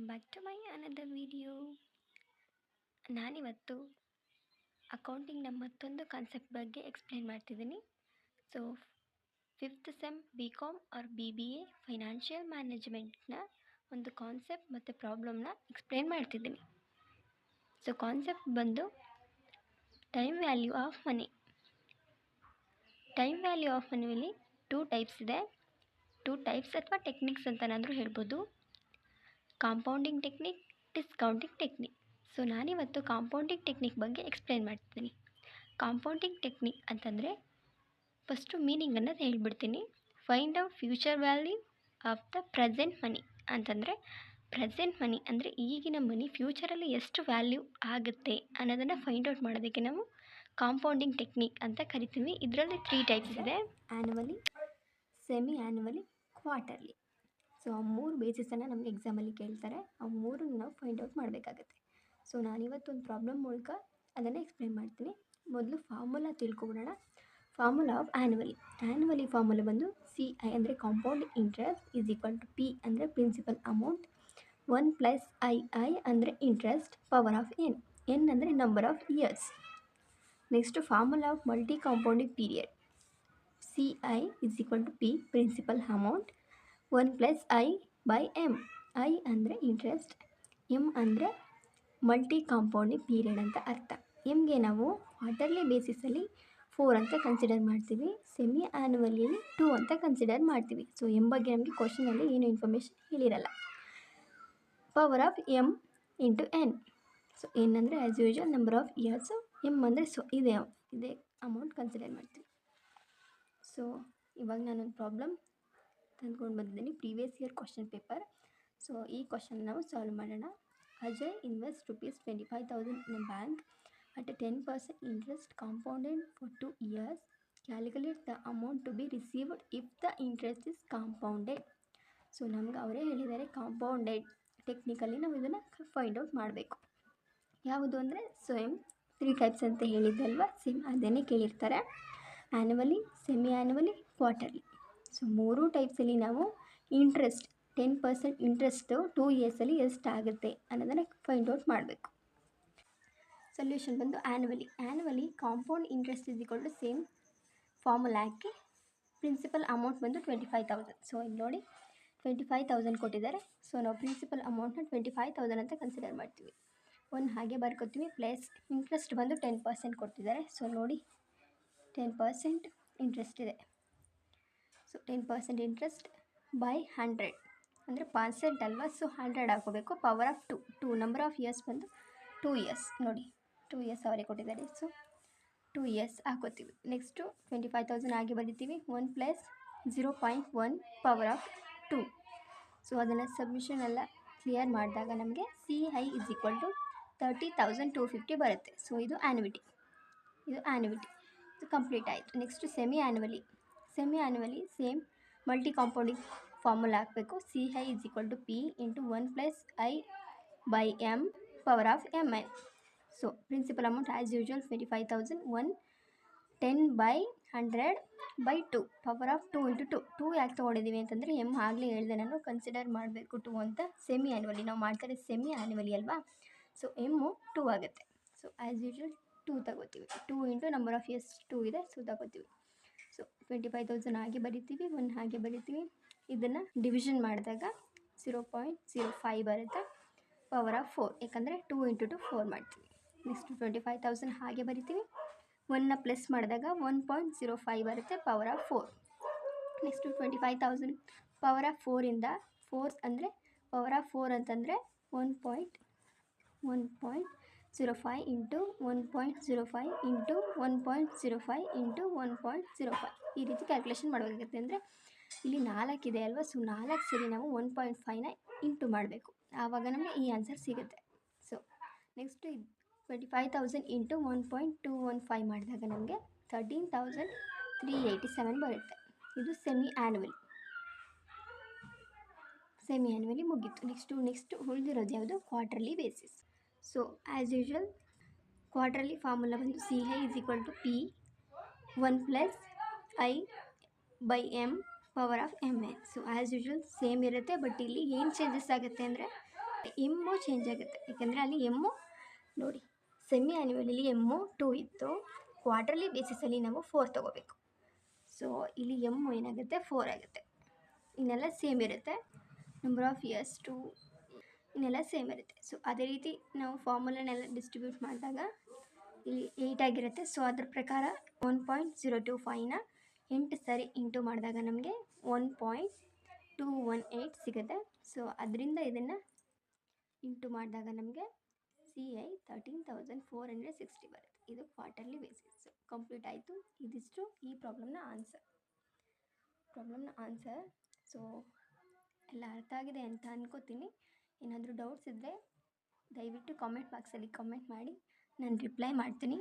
Back to my another video. ನಾನಿವತ್ತು ಅಕೌಂಟಿಂಗ್ನ ಮತ್ತೊಂದು ಕಾನ್ಸೆಪ್ಟ್ ಬಗ್ಗೆ ಎಕ್ಸ್ಪ್ಲೇನ್ ಮಾಡ್ತಿದ್ದೀನಿ. So fifth sem BCom or BBA financial ಮ್ಯಾನೇಜ್ಮೆಂಟ್ನ ಒಂದು ಕಾನ್ಸೆಪ್ಟ್ ಮತ್ತು ಪ್ರಾಬ್ಲಮ್ನ ಎಕ್ಸ್ಪ್ಲೇನ್ ಮಾಡ್ತಿದ್ದೀನಿ. ಸೊ ಕಾನ್ಸೆಪ್ಟ್ ಬಂದು time value of money. Time value of ಮನಿಯಲ್ಲಿ ಟೂ ಟೈಪ್ಸ್ ಇದೆ. ಟೂ ಟೈಪ್ಸ್ ಅಥವಾ ಟೆಕ್ನಿಕ್ಸ್ ಅಂತನಾದರೂ ಹೇಳ್ಬೋದು. Compounding technique, discounting technique. So ನಾನಿವತ್ತು ಕಾಂಪೌಂಡಿಂಗ್ ಟೆಕ್ನಿಕ್ ಬಗ್ಗೆ ಎಕ್ಸ್ಪ್ಲೇನ್ ಮಾಡ್ತೀನಿ. ಕಾಂಪೌಂಡಿಂಗ್ ಟೆಕ್ನಿಕ್ ಅಂತಂದರೆ ಫಸ್ಟು ಮೀನಿಂಗನ್ನು ಹೇಳ್ಬಿಡ್ತೀನಿ. Find out future value of the present ಮನಿ ಅಂತಂದರೆ ಪ್ರೆಸೆಂಟ್ ಮನಿ ಅಂದರೆ ಈಗಿನ ಮನಿ ಫ್ಯೂಚರಲ್ಲಿ ಎಷ್ಟು ವ್ಯಾಲ್ಯೂ ಆಗುತ್ತೆ ಅನ್ನೋದನ್ನು ಫೈಂಡ್ ಔಟ್ ಮಾಡೋದಕ್ಕೆ ನಾವು ಕಾಂಪೌಂಡಿಂಗ್ ಟೆಕ್ನಿಕ್ ಅಂತ ಕರಿತೀವಿ. ಇದರಲ್ಲಿ 3 ಟೈಪ್ಸ್ ಇದೆ: annually, semi annually, quarterly. So ಆ 3 ಬೇಸಿಸನ್ನು ನಮಗೆ ಎಕ್ಸಾಮಲ್ಲಿ ಕೇಳ್ತಾರೆ. ಆ 3 ನಾವು ಫೈಂಡ್ ಔಟ್ ಮಾಡಬೇಕಾಗತ್ತೆ. ಸೊ ನಾನಿವತ್ತು ಒಂದು ಪ್ರಾಬ್ಲಮ್ ಮೂಲಕ ಅದನ್ನು ಎಕ್ಸ್ಪ್ಲೇನ್ ಮಾಡ್ತೀನಿ. ಮೊದಲು ಫಾರ್ಮುಲಾ ತಿಳ್ಕೊಬಿಡೋಣ. Formula of annually. Annually formula ಬಂದು CI ಅಂದರೆ compound interest is equal to P ಅಂದರೆ ಪ್ರಿನ್ಸಿಪಲ್ ಅಮೌಂಟ್, 1 ಪ್ಲಸ್ I ಅಂದರೆ ಇಂಟ್ರೆಸ್ಟ್, ಪವರ್ ಆಫ್ N ಅಂದರೆ number of years. Next formula of multi compounding period. CI is equal to P principal amount, 1 plus I/M. I ಅಂದರೆ interest, M ಅಂದರೆ multi compounding period ಅಂತ ಅರ್ಥ. ಎಮ್ಗೆ ನಾವು quarterly ಬೇಸಿಸಲ್ಲಿ 4 ಅಂತ consider ಮಾಡ್ತೀವಿ, semi ಆ್ಯನ್ಯುವಲಿಯಲ್ಲಿ 2 ಅಂತ consider ಮಾಡ್ತೀವಿ. ಸೊ ಎಮ್ ಬಗ್ಗೆ ನಮಗೆ ಕ್ವಶನಲ್ಲಿ ಏನು ಇನ್ಫಾರ್ಮೇಷನ್ ಹೇಳಿರಲ್ಲ. Power of M into N. So N ಅಂದರೆ as usual number of years, M ಅಂದರೆ ಇದೇ ಅಮೌಂಟ್ ಕನ್ಸಿಡರ್ ಮಾಡ್ತೀವಿ. ಸೊ ಇವಾಗ ನಾನೊಂದು ಪ್ರಾಬ್ಲಮ್ ತಂದ್ಕೊಂಡು ಬಂದಿದ್ದೀನಿ, previous year question paper. So ಈ ಕ್ವಶನ್ ನಾವು ಸಾಲ್ವ್ ಮಾಡೋಣ. Ajay invests ₹25,000 in a bank at a 10% interest compounded for 2 years. Calculate the amount to be received if the interest is compounded. So ನಮ್ಗೆ ಅವರೇ ಹೇಳಿದ್ದಾರೆ compounded technically ನಾವು ಇದನ್ನು find out ಮಾಡಬೇಕು. ಯಾವುದು ಅಂದರೆ ಸೇಮ್ 3 ಟೈಪ್ಸ್ ಅಂತ ಹೇಳಿದ್ದೆ ಅಲ್ವಾ, ಸೇಮ್ ಅದನ್ನೇ ಕೇಳಿರ್ತಾರೆ. Annually, semi annually, quarterly. So 3 ಟೈಪ್ಸಲ್ಲಿ ನಾವು ಇಂಟ್ರೆಸ್ಟ್ 10% ಇಂಟ್ರೆಸ್ಟು 2 ಇಯರ್ಸಲ್ಲಿ ಎಷ್ಟಾಗುತ್ತೆ ಅನ್ನೋದನ್ನು ಫೈಂಡ್ ಔಟ್ ಮಾಡಬೇಕು. ಸೊಲ್ಯೂಷನ್ ಬಂದು annually compound interest is equal to same formula ಹಾಕಿ ಪ್ರಿನ್ಸಿಪಲ್ ಅಮೌಂಟ್ ಬಂದು 25,000. ಸೊ ಇಲ್ಲಿ ನೋಡಿ 25,000 ಕೊಟ್ಟಿದ್ದಾರೆ. ಸೊ ನಾವು ಪ್ರಿನ್ಸಿಪಲ್ ಅಮೌಂಟ್ನ 25,000 ಅಂತ ಕನ್ಸಿಡರ್ ಮಾಡ್ತೀವಿ. ಒಂದು ಹಾಗೆ ಬರ್ಕೋತೀವಿ. ಪ್ಲಸ್ ಇಂಟ್ರೆಸ್ಟ್ ಬಂದು 10% ಕೊಟ್ಟಿದ್ದಾರೆ. ಸೊ ನೋಡಿ 10% ಇಂಟ್ರೆಸ್ಟ್ ಇದೆ. ಸೊ 10% ಇಂಟ್ರೆಸ್ಟ್ ಬೈ 100 ಅಂದರೆ ಪರ್ಸೆಂಟ್ ಅಲ್ವಾ, ಸೊ 100 ಹಾಕೋಬೇಕು. Power of 2 number of years ಬಂದು 2 ಇಯರ್ಸ್. ನೋಡಿ 2 ಇಯರ್ಸ್ ಅವರೇ ಕೊಟ್ಟಿದ್ದಾರೆ. So 2 years ಹಾಕೋತೀವಿ. ನೆಕ್ಸ್ಟು 25,000 ಹಾಗೆ ಬರೀತೀವಿ. 1 ಪ್ಲಸ್ 0.1 ಪವರ್ ಆಫ್ 2. ಸೊ ಅದನ್ನು ಸಬ್ಮಿಷನ್ ಎಲ್ಲ ಕ್ಲಿಯರ್ ಮಾಡಿದಾಗ ನಮಗೆ CI ಈಸ್ ಈಕ್ವಲ್ ಟು 30,250 ಬರುತ್ತೆ. ಸೊ ಇದು ಆ್ಯನ್ಯುವಿಟಿ. ಇದು ಕಂಪ್ಲೀಟ್ ಆಯಿತು. Next semi annually same multi compounding formula ಹಾಕಬೇಕು. CI is equal to P into 1 plus I/M power of MN. So principal amount as usual 25,000, 110/100/2 power of 2 into 2 ಯಾಕೆ ತೊಗೊಂಡಿದ್ದೀವಿ ಅಂತಂದರೆ M ಆಗಲೇ ಹೇಳಿದೆ ನಾನು, ಕನ್ಸಿಡರ್ ಮಾಡಬೇಕು 2 ಅಂತ. ಸೆಮಿ ಆ್ಯನ್ಯುವಲಿ ನಾವು ಮಾಡ್ತಾರೆ, ಸೆಮಿ ಆ್ಯನ್ಯುವಲಿ ಅಲ್ವಾ, ಸೊ ಎಮ್ಮು 2 ಆಗುತ್ತೆ. ಸೊ ಆ್ಯಸ್ ಯೂಶುವಲ್ 2 ತಗೋತೀವಿ. 2 ಇಂಟು ನಂಬರ್ ಆಫ್ ಇಯರ್ಸ್ 2 ಇದೆ, ಸೊ ತಗೋತೀವಿ. ಸೊ 25,000 ಹಾಗೆ ಬರಿತೀವಿ, 1 ಹಾಗೆ ಬರಿತೀವಿ. ಇದನ್ನು ಡಿವಿಷನ್ ಮಾಡಿದಾಗ 0.05 ಬರುತ್ತೆ. ಪವರ್ ಆಫ್ 4, ಯಾಕಂದರೆ 2 ಇಂಟು 2 4 ಮಾಡ್ತೀವಿ. ನೆಕ್ಸ್ಟ್ 25,000 ಹಾಗೆ ಬರಿತೀವಿ. 1ನ ಪ್ಲಸ್ ಮಾಡಿದಾಗ 1.05 ಬರುತ್ತೆ. Power of 4. Next 25,000 power of 4ಇಂದ 4 ಅಂದರೆ ಪವರ್ ಆಫ್ 4 ಅಂತಂದರೆ 1.05 ಇಂಟು 1.05 ಇಂಟು 1.05 ಇಂಟು 1.05 ಈ ರೀತಿ ಕ್ಯಾಲ್ಕುಲೇಷನ್ ಮಾಡಬೇಕಾಗುತ್ತೆ. ಅಂದರೆ ಇಲ್ಲಿ 4 ಇದೆ ಅಲ್ವಾ, ಸೊ 4 ಸರಿ ನಾವು 1.5ನ ಇಂಟು ಮಾಡಬೇಕು, ಆವಾಗ ನಮಗೆ ಈ ಆನ್ಸರ್ ಸಿಗುತ್ತೆ. ಸೊ ನೆಕ್ಸ್ಟು 25,000 ಇಂಟು 1.215 ಮಾಡಿದಾಗ ನಮಗೆ 13,387 ಬರುತ್ತೆ. ಇದು ಸೆಮಿ ಆ್ಯನ್ಯುವಲಿ ಮುಗೀತು. ನೆಕ್ಸ್ಟ್ ಉಳಿದಿರೋದು ಯಾವುದು, quarterly basis. So as usual quarterly formula ಬಂದು CI is equal to P 1 plus I/M power of MN. So as usual same ಇರುತ್ತೆ, ಬಟ್ ಇಲ್ಲಿ ಏನು ಚೇಂಜಸ್ ಆಗುತ್ತೆ ಅಂದರೆ ಎಮ್ಮು ಚೇಂಜ್ ಆಗುತ್ತೆ, ಯಾಕೆಂದರೆ ಅಲ್ಲಿ ಎಮ್ಮು ನೋಡಿ ಸೆಮಿ ಆ್ಯನ್ಯುವಲಲ್ಲಿ ಎಮ್ಮು 2 ಇತ್ತು, ಕ್ವಾರ್ಟರ್ಲಿ ಬೇಸಿಸಲ್ಲಿ ನಾವು 4 ತೊಗೋಬೇಕು. ಸೊ ಇಲ್ಲಿ ಎಮ್ಮು ಏನಾಗುತ್ತೆ 4 ಆಗುತ್ತೆ. ಇನ್ನೆಲ್ಲ ಸೇಮ್ ಇರುತ್ತೆ, ನಂಬರ್ ಆಫ್ ಇಯರ್ಸ್ ಟು ಇನ್ನೆಲ್ಲ ಸೇಮ್ ಇರುತ್ತೆ. ಸೊ ಅದೇ ರೀತಿ ನಾವು ಫಾರ್ಮುಲನೆಲ್ಲ ಡಿಸ್ಟ್ರಿಬ್ಯೂಟ್ ಮಾಡಿದಾಗ ಇಲ್ಲಿ 8 ಆಗಿರುತ್ತೆ. ಸೊ ಅದ್ರ ಪ್ರಕಾರ 1.025ನ 8 ಸಾರಿ ಇಂಟು ಮಾಡಿದಾಗ ನಮಗೆ 1.218 ಸಿಗುತ್ತೆ. ಸೊ ಅದರಿಂದ ಇದನ್ನು ಇಂಟು ಮಾಡಿದಾಗ ನಮಗೆ CI 13,460 ಬರುತ್ತೆ. ಇದು ಕ್ವಾರ್ಟರ್ಲಿ ಬೇಸಿಸ್. ಕಂಪ್ಲೀಟ್ ಆಯಿತು. ಇದಿಷ್ಟು ಈ ಪ್ರಾಬ್ಲಮ್ನ ಆನ್ಸರ್. ಸೊ ಎಲ್ಲ ಅರ್ಥ ಆಗಿದೆ ಅಂತ ಅನ್ಕೋತೀನಿ. ಏನಾದರೂ ಡೌಟ್ಸ್ ಇದ್ದರೆ ದಯವಿಟ್ಟು ಕಾಮೆಂಟ್ ಬಾಕ್ಸಲ್ಲಿ ಕಾಮೆಂಟ್ ಮಾಡಿ, ನಾನು ರಿಪ್ಲೈ ಮಾಡ್ತೀನಿ.